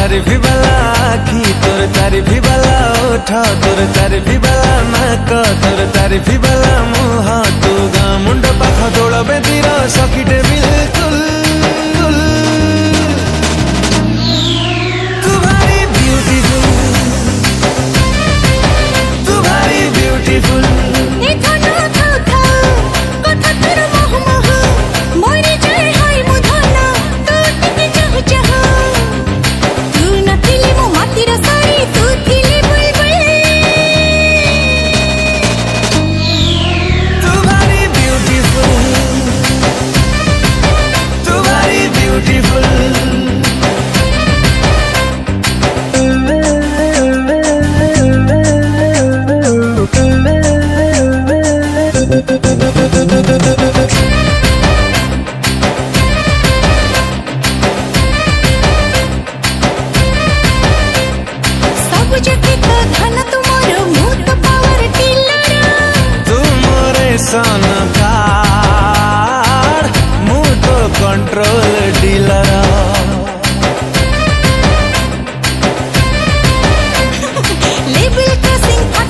तारीफी वाला आखी तोर तारीफी वाला ओठ तोर तारीफी वाला नाक तोर तारीफी वाला मुह तू गाँ मुंड पाख दौड़ बेदीर सखीटे बिल्कुल तू भारी ब्यूटीफुल तू भारी ब्यूटीफुल धन तुमरो मुत पावर टिलर तू मोरे सन का